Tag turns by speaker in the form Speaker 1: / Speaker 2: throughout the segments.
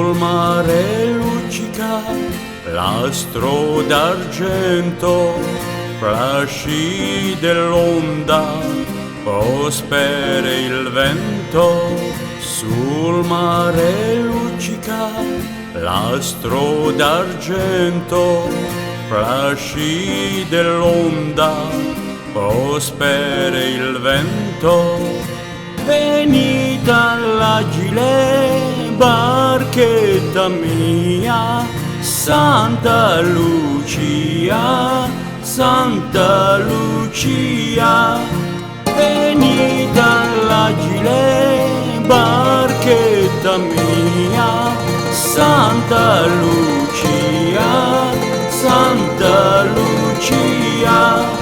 Speaker 1: sul mare luccica l'astro d'argento, flasci dell'onda, prospere il vento. Sul mare luccica l'astro d'argento, flasci dell'onda, prospere il vento. Venita l'agile barchetta mia, Santa Lucia, Santa Lucia. Venita l'agile barchetta mia, Santa Lucia, Santa Lucia.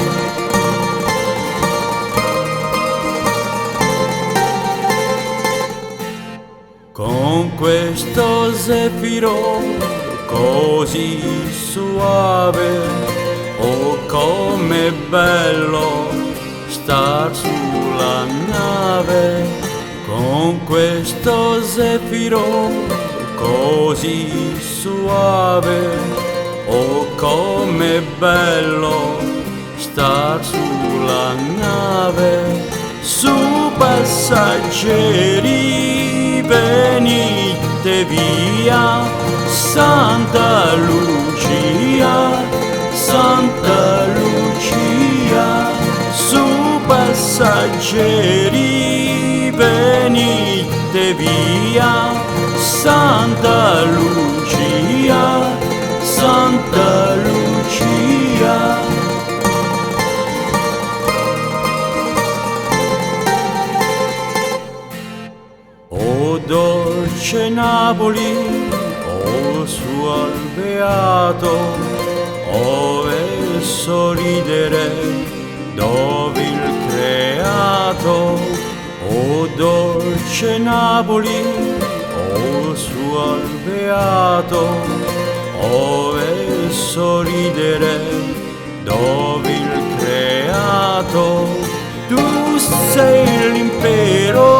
Speaker 1: Con questo zefiro così suave, oh com'è bello star sulla nave. Con questo zefiro così suave, oh com'è bello star sulla nave. Su passeggeri venite via, Santa Lucia, Santa Lucia. Su passeggeri venite via, Santa Lucia, Santa Lucia. O dolce Napoli, o suol beato, ove sorridere dove il creato. O dolce Napoli, o suol beato, ove sorridere dove il creato. Tu sei l'impero